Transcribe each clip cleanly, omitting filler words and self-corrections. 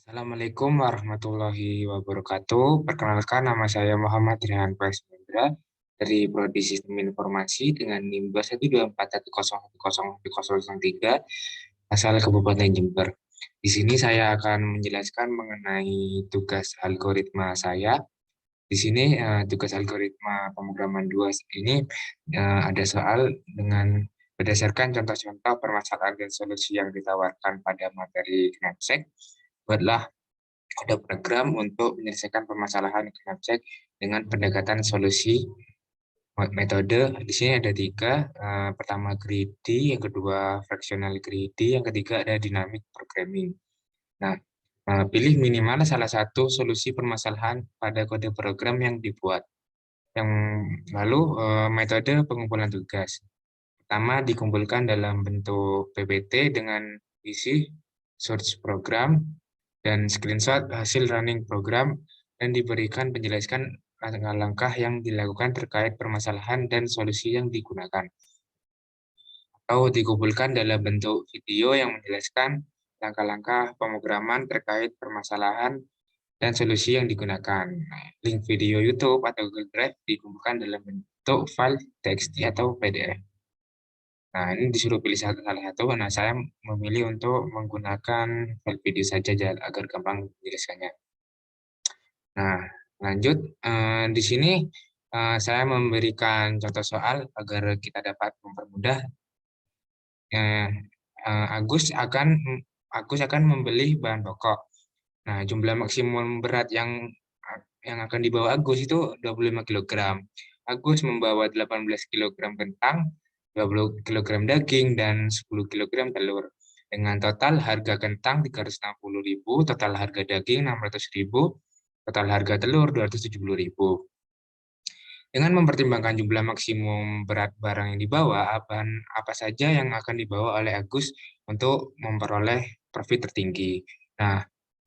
Assalamualaikum warahmatullahi wabarakatuh. Perkenalkan, nama saya Muhammad Rihan Presmendra dari Prodi Sistem Informasi dengan NIM 21211101003 asal Kabupaten Jember. Di sini saya akan menjelaskan mengenai tugas algoritma saya. Di sini tugas algoritma pemrograman 2 ini ada soal dengan berdasarkan contoh-contoh permasalahan dan solusi yang ditawarkan pada materi KNAPSEC. Buatlah ada program untuk menyelesaikan permasalahan KNAPSEC dengan pendekatan solusi metode. Di sini ada tiga. Pertama greedy, yang kedua fractional greedy, yang ketiga ada dynamic programming. Nah, pilih minimal salah satu solusi permasalahan pada kode program yang dibuat. Yang lalu metode pengumpulan tugas. Pertama dikumpulkan dalam bentuk PPT dengan isi source program dan screenshot hasil running program dan diberikan penjelasan langkah-langkah yang dilakukan terkait permasalahan dan solusi yang digunakan. Atau dikumpulkan dalam bentuk video yang menjelaskan langkah-langkah pemrograman terkait permasalahan dan solusi yang digunakan. Link video YouTube atau Google Drive dikumpulkan dalam bentuk file TXT atau PDF. Nah, ini disuruh pilih salah satu. Nah, saya memilih untuk menggunakan file video saja agar gampang menjelaskannya. Nah, lanjut. Di sini saya memberikan contoh soal agar kita dapat mempermudah. Agus akan membeli bahan pokok. Nah, jumlah maksimum berat yang akan dibawa Agus itu 25 kg. Agus membawa 18 kg kentang, 20 kg daging, dan 10 kg telur. Dengan total harga kentang 360.000, total harga daging 600.000, total harga telur 270.000. Dengan mempertimbangkan jumlah maksimum berat barang yang dibawa, apa saja yang akan dibawa oleh Agus untuk memperoleh profit tertinggi. Nah,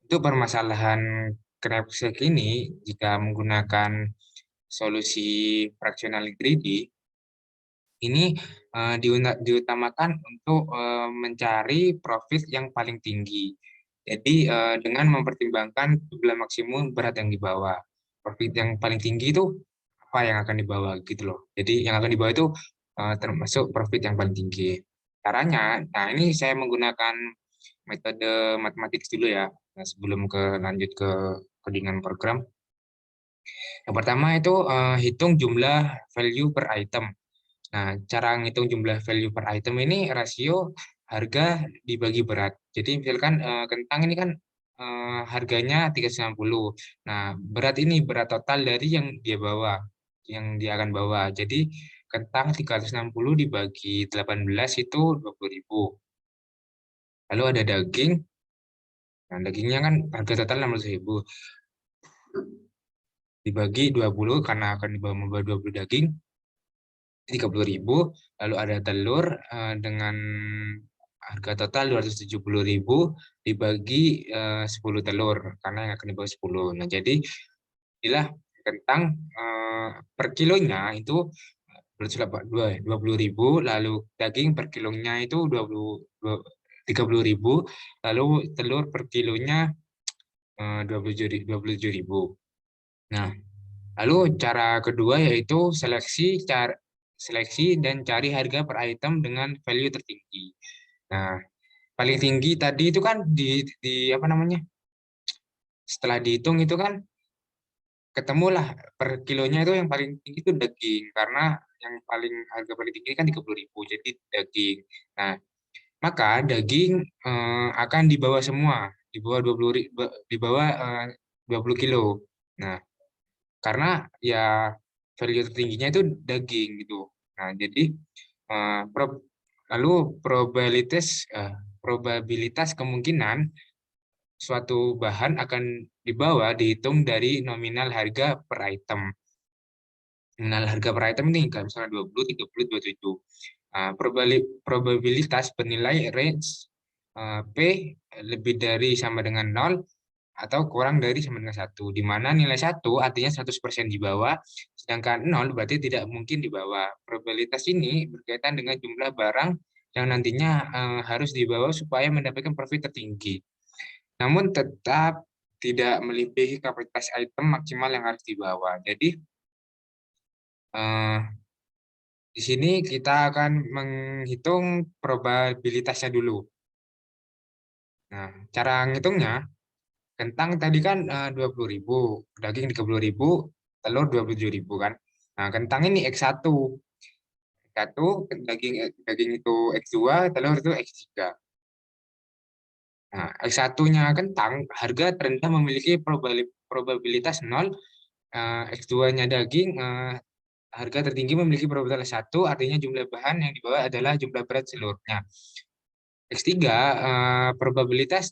untuk permasalahan KNAPSEC ini, jika menggunakan solusi fractional greedy, ini diutamakan untuk mencari profit yang paling tinggi. Jadi dengan mempertimbangkan jumlah maksimum berat yang dibawa, profit yang paling tinggi itu apa yang akan dibawa gitu loh. Jadi yang akan dibawa itu termasuk profit yang paling tinggi. Caranya, nah ini saya menggunakan metode matematik dulu ya, nah, sebelum lanjut ke codingan program. Yang pertama itu hitung jumlah value per item. Nah, cara ngitung jumlah value per item ini rasio harga dibagi berat. Jadi misalkan kentang ini kan harganya 390. Nah, berat ini berat total dari yang dia bawa, yang dia akan bawa. Jadi kentang 360 dibagi 18 itu 20.000. Lalu ada daging. Nah, dagingnya kan harga total 16.000. Dibagi 20 karena akan membawa 20 daging. 30.000, lalu ada telur dengan harga total 270.000 dibagi 10 telur karena yang akan dibawa 10. Nah, jadi inilah kentang per kilonya itu 20.000, lalu daging per kilonya itu 30.000, lalu telur per kilonya 27.000. Nah, lalu cara kedua yaitu seleksi dan cari harga per item dengan value tertinggi. Nah, paling tinggi tadi itu kan di apa namanya? Setelah dihitung itu kan ketemulah per kilonya itu yang paling tinggi itu daging karena yang paling harga paling tinggi kan 30.000, jadi daging. Nah, maka daging akan dibawa semua, dibawa 20 kilo. Nah, karena ya value tertingginya itu daging gitu. Nah, jadi eh, lalu probabilitas kemungkinan suatu bahan akan dibawa dihitung dari nominal harga per item. Nominal harga per item ini misalnya 20, 30, 27. Probabilitas penilai range P lebih dari sama dengan 0 atau kurang dari sama dengan 1, di mana nilai 1 artinya 100% di bawah, sedangkan 0 berarti tidak mungkin di bawah. Probabilitas ini berkaitan dengan jumlah barang yang nantinya harus dibawa supaya mendapatkan profit tertinggi. namun tetap tidak melebihi kapasitas item maksimal yang harus dibawa. Jadi di sini kita akan menghitung probabilitasnya dulu. Nah, cara ngitungnya, kentang tadi kan 20.000, daging 30.000, telur 27.000 kan. Nah, kentang ini X1. X1, daging itu X2, telur itu X3. Nah, X1-nya kentang, harga terendah memiliki probabilitas 0, X2-nya daging, harga tertinggi memiliki probabilitas 1, artinya jumlah bahan yang dibawa adalah jumlah berat seluruhnya. X3, probabilitas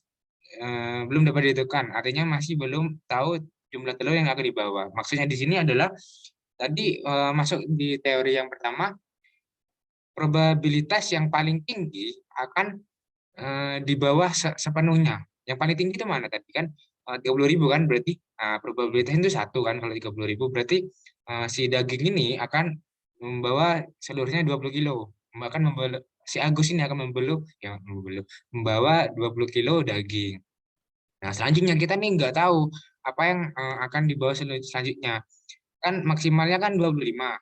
belum dapat ditentukan, artinya masih belum tahu jumlah telur yang akan dibawa. Maksudnya di sini adalah tadi masuk di teori yang pertama, probabilitas yang paling tinggi akan di bawah sepenuhnya. Yang paling tinggi itu mana tadi kan 30.000 kan, berarti probabilitasnya itu 1 kan. Kalau 30.000 berarti si daging ini akan membawa seluruhnya 20 kilo. Bahkan si Agus ini akan membawa 20 kilo daging. Nah, selanjutnya kita nih nggak tahu apa yang akan dibawa selanjutnya. Kan maksimalnya kan 25.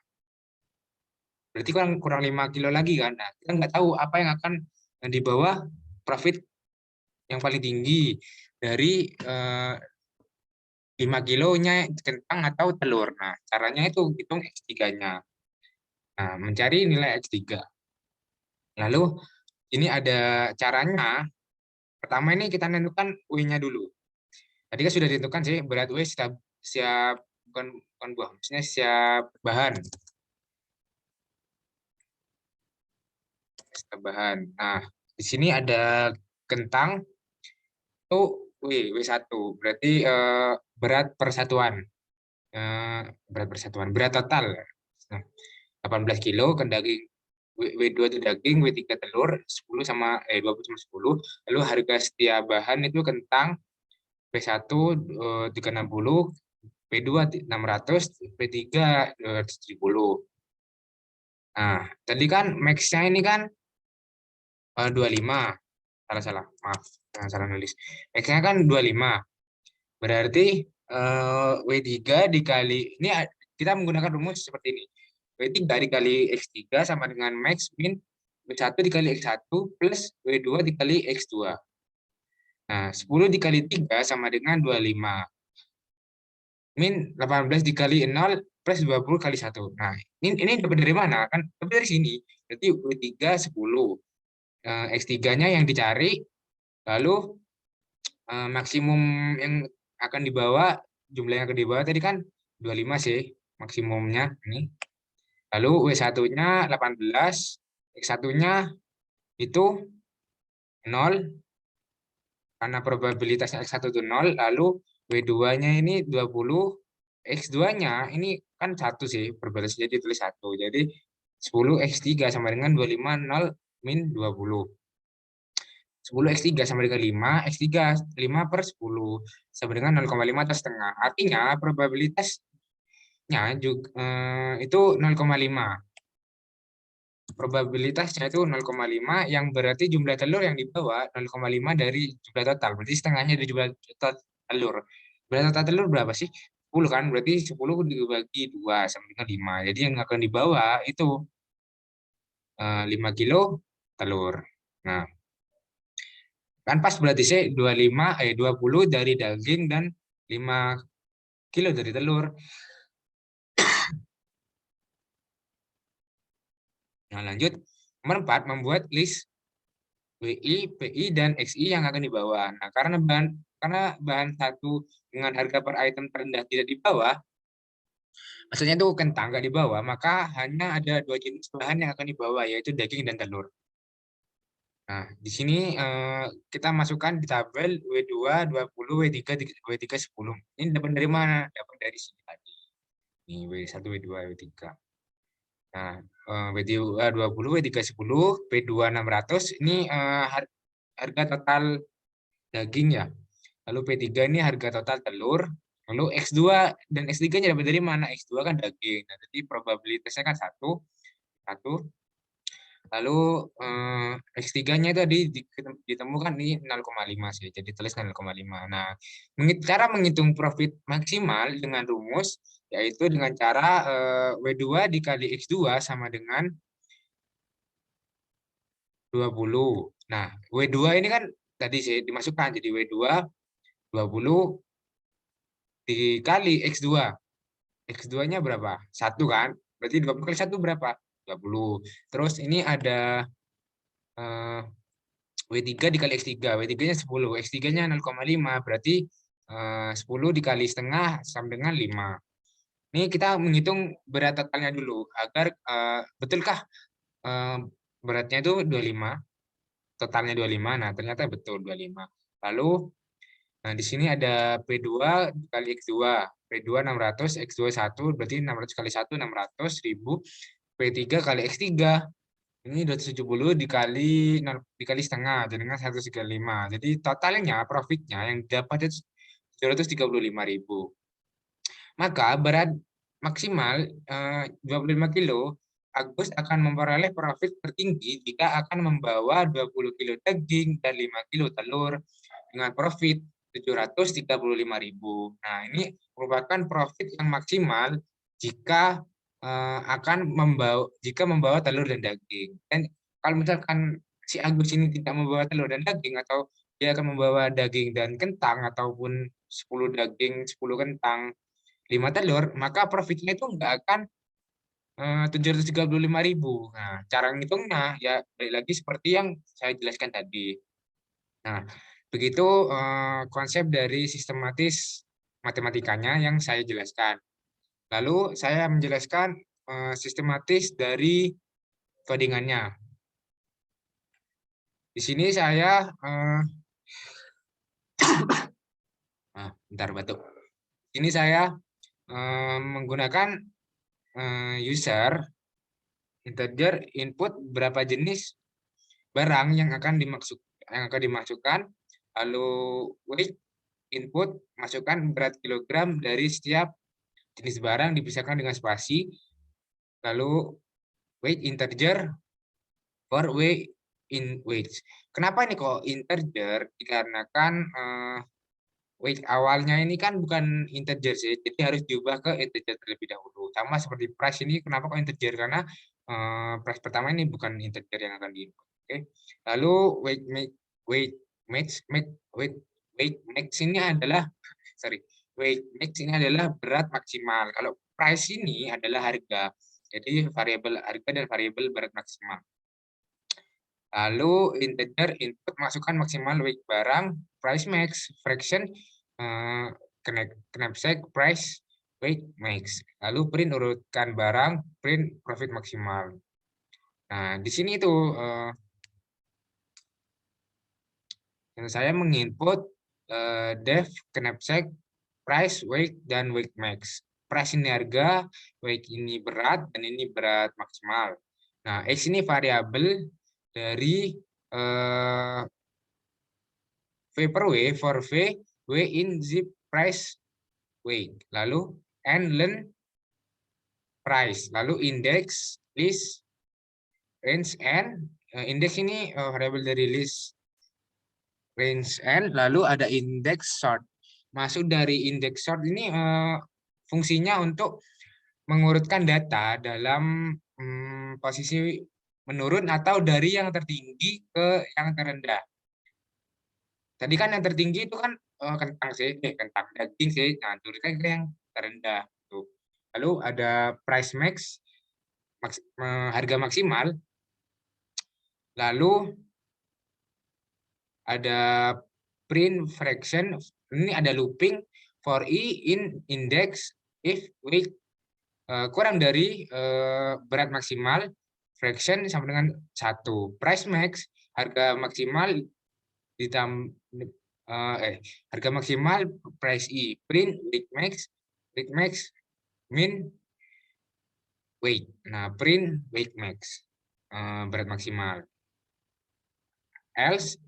Berarti kurang 5 kilo lagi kan. Nah, kita nggak tahu apa yang akan dibawa profit yang paling tinggi dari 5 kilonya kentang atau telur. Nah, caranya itu hitung X3-nya. Nah, mencari nilai X3. Lalu ini ada caranya. Pertama ini kita tentukan W-nya dulu. Tadi kan sudah ditentukan sih berat W siap bukan buah, maksudnya siap bahan. Siap bahan. Nah, di sini ada kentang itu W1, berarti berat persatuan. Berat total. Nah, 18 kilo ke daging W2 itu daging, W3 telur, 10 sama 20 sama 10. Lalu harga setiap bahan itu kentang P1 360, P2 600, P3 270. Nah, tadi kan max-nya ini kan 25. Salah, maaf, salah nulis. Max-nya kan 25. Berarti W3 dikali, ini kita menggunakan rumus seperti ini. W3 dikali X3 sama dengan max min W1 dikali X1 plus W2 dikali X2. Nah, 10 dikali 3 sama dengan 25. Min 18 dikali 0 plus 20 kali 1. Nah, ini dapat dari mana? Kan dapat dari sini. Berarti W3 10. X3-nya yang dicari, lalu maksimum yang akan dibawa, jumlah yang akan dibawa tadi kan 25 sih maksimumnya ini. Lalu W1-nya 18, X1-nya itu 0 karena probabilitasnya X1 itu 0, lalu W2-nya ini 20, X2-nya ini kan 1 sih, probabilitasnya ditulis 1. Jadi 10 X3 sama dengan 25 0 min 20. 10 X3 sama dengan 5, X3 5 per 10 sama dengan 0,5 atau setengah. Artinya probabilitasnya juga, itu 0,5. Probabilitasnya itu 0,5 yang berarti jumlah telur yang dibawa 0,5 dari jumlah total. Berarti setengahnya dari jumlah total telur. Jumlah total telur berapa sih? 10 kan? Berarti 10 dibagi 2 sama dengan 5. Jadi yang akan dibawa itu 5 kilo telur. Nah, kan pas berarti sih 20 dari daging dan 5 kilo dari telur. Nah, lanjut. Nomor 4, membuat list WI, PI, dan XI yang akan dibawa. Nah, karena bahan satu dengan harga per item terendah tidak dibawa, maksudnya itu kentang nggak dibawa, maka hanya ada 2 jenis bahan yang akan dibawa, yaitu daging dan telur. Nah, di sini kita masukkan di tabel W2, 20, W3, W3, 10. Ini dapat dari mana? Dapat dari sini tadi. Ini W1, W2, W3. Nah, W2 20, W3 10, P2 600 ini harga total daging ya. Lalu P3 ini harga total telur. Lalu X2 dan X3-nya dapat dari mana? X2 kan daging. Nah, jadi probabilitasnya kan 1. Lalu X3-nya tadi ditemukan di 0,5 sih, jadi tulis 0,5. Nah, cara menghitung profit maksimal dengan rumus yaitu dengan cara W2 dikali X2 sama dengan 20. Nah, W2 ini kan tadi sih dimasukkan jadi W2 20 dikali X2. X2-nya berapa? 1 kan? Berarti 20 kali 1 berapa? 20. Terus ini ada W3 dikali X3. W3-nya 10. X3-nya 0,5. Berarti 10 dikali setengah sama dengan 5. Ini kita menghitung berat totalnya dulu. Agar betulkah beratnya itu 25? Totalnya 25. Nah, ternyata betul 25. Lalu, nah di sini ada P2 kali X2. P2 600, X2 1, berarti 600 kali 1, 600 ribu. P3 kali X3. Ini 270 dikali setengah, jadi dengan 135. Jadi totalnya, profitnya yang dapat itu 735.000. Maka berat maksimal 25 kilo, Agus akan memperoleh profit tertinggi jika akan membawa 20 kilo daging dan 5 kilo telur dengan profit 735.000. Nah, ini merupakan profit yang maksimal jika membawa telur dan daging. Dan kalau misalkan si Agus ini tidak membawa telur dan daging, atau dia akan membawa daging dan kentang, ataupun 10 daging, 10 kentang, 5 telur, maka profitnya itu nggak akan 735.000. Nah, cara ngitungnya ya balik lagi seperti yang saya jelaskan tadi. Nah, begitu konsep dari sistematis matematikanya yang saya jelaskan. Lalu saya menjelaskan sistematis dari codingannya. Di sini saya bentar batuk. Ini saya menggunakan user integer input berapa jenis barang yang akan dimasukkan, lalu weight input masukkan berat kilogram dari setiap jenis barang dipisahkan dengan spasi, lalu weight integer for weight in weights. Kenapa ini kok integer? Dikarenakan weight awalnya ini kan bukan integer sih, jadi harus diubah ke integer terlebih dahulu. Sama seperti price ini, kenapa kok integer? Karena price pertama ini bukan integer yang akan diinput. Oke. Lalu weight max ini adalah weight max ini adalah berat maksimal. Kalau price ini adalah harga. Jadi variabel harga dan variabel berat maksimal. Lalu integer input masukkan maksimal weight barang, price max, fraction, knapsack, price, weight max. Lalu print urutkan barang, print profit maksimal. Nah, di sini itu saya menginput def, knapsack, price, weight, dan weight max. Price ini harga, weight ini berat, dan ini berat maksimal. Nah, X ini variabel dari V per W for V, W in zip price weight. Lalu N len price. Lalu index list range N. Index ini variabel dari list range N. Lalu ada index sort. Masuk dari index sort ini fungsinya untuk mengurutkan data dalam posisi menurun atau dari yang tertinggi ke yang terendah. Tadi kan yang tertinggi itu kan kentang daging sih. Nah, turunkan ke yang terendah tuh. Lalu ada price max, harga maksimal. Lalu ada print fraction, ini ada looping for i in index if weight kurang dari berat maksimal, fraction sama dengan 1. Price max, harga maksimal harga maksimal price i, print weight max min weight. Nah, print weight max berat maksimal. Else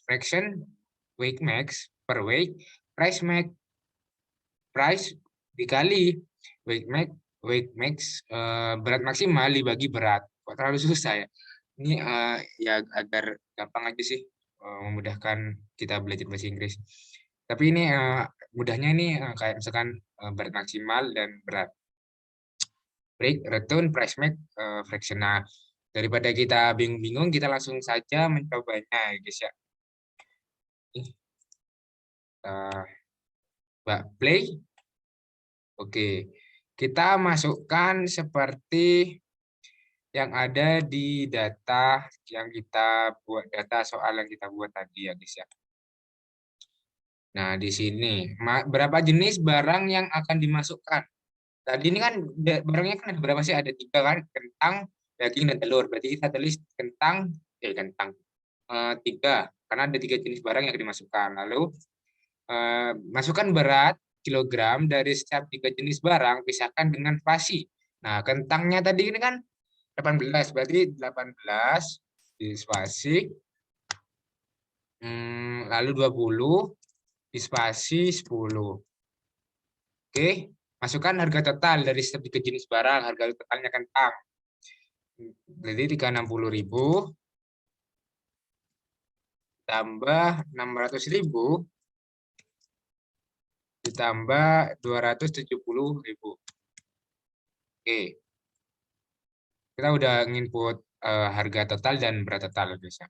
fraction weight max per weight, price max price dikali weight max berat maksimal dibagi berat. kok terlalu susah ya? Ini ya agar gampang aja sih, memudahkan kita belajar bahasa Inggris. Tapi ini mudahnya ini kayak misalkan berat maksimal dan berat. Break, return, price make, fraction. Nah, daripada kita bingung-bingung, kita langsung saja mencobanya, ya guys ya. Mbak play. Oke, kita masukkan seperti yang ada di data yang kita buat, data soal yang kita buat tadi ya guys ya. Nah, di sini berapa jenis barang yang akan dimasukkan? Tadi ini kan barangnya kan ada berapa sih? Ada 3 kan, kentang, daging, dan telur. Berarti kita tulis kentang, 3, karena ada 3 jenis barang yang dimasukkan. Lalu masukkan berat kilogram dari setiap 3 jenis barang, pisahkan dengan spasi. Nah, kentangnya tadi ini kan 18, berarti 18 di spasi, lalu 20 di spasi 10. Oke, masukkan harga total dari setiap 3 jenis barang, harga totalnya kentang. Jadi 360.000 tambah 600.000 ditambah 270.000. Oke. Kita udah nginput harga total dan berat total guys ya.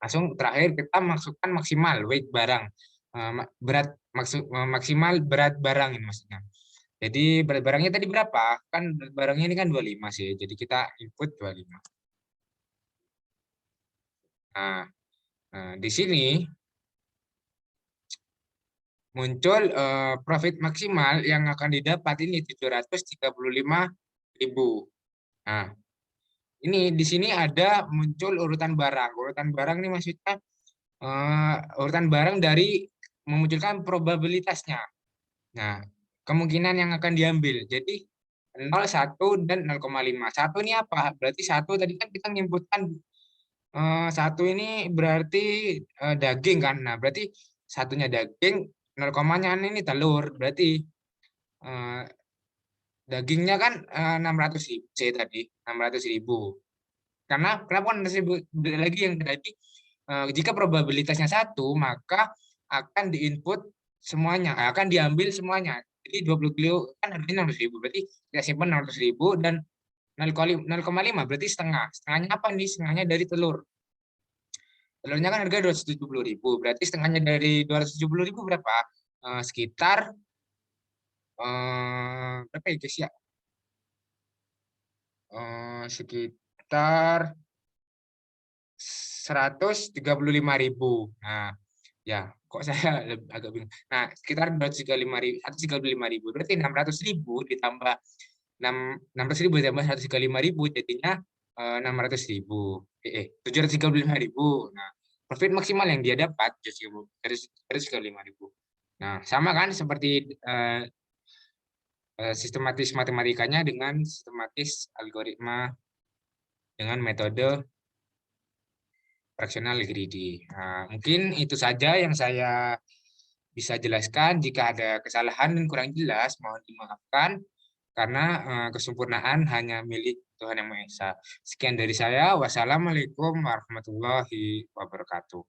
Langsung terakhir kita masukkan maksimal weight barang. Berat maksimal berat barang ini maksudnya. Jadi berat barangnya tadi berapa? Kan berat barangnya ini kan 25 sih. Jadi kita input 25. Nah, di sini muncul profit maksimal yang akan didapat ini 735.000. Nah, ini di sini ada muncul urutan barang. Urutan barang ini maksudnya urutan barang dari memunculkan probabilitasnya. Nah, kemungkinan yang akan diambil. Jadi 0, 1, dan 0,5. 1 ini apa? Berarti 1 tadi kan kita menginputkan 1 ini berarti daging kan. Nah, berarti satunya daging, 0,nya ini telur. Berarti dagingnya kan 600.000 tadi, 600.000. Karena kenapa 600.000 lagi yang tadi? Jika probabilitasnya 1, maka akan diinput semuanya, akan diambil semuanya. Jadi 20 kilo kan harganya 600.000, berarti kita simpan 600.000 dan 0,5 berarti setengah. Setengahnya apa nih? Setengahnya dari telur. Telurnya kan harga 270.000, berarti setengahnya dari 270.000 berapa? Sekitar berapa ya guys ya? Sekitar 135.000. Nah, ya kok saya agak bingung. Nah, sekitar 135.000. Berarti 600.000 ditambah 600.000 ditambah 135.000 jadinya 600.000. 735.000. Nah, profit maksimal yang dia dapat 735.000. Nah, sama kan seperti sistematis matematikanya dengan sistematis algoritma dengan metode fractional greedy. Nah, mungkin itu saja yang saya bisa jelaskan. Jika ada kesalahan dan kurang jelas, mohon dimaafkan karena kesempurnaan hanya milik Tuhan Yang Maha Esa. Sekian dari saya. Wassalamualaikum warahmatullahi wabarakatuh.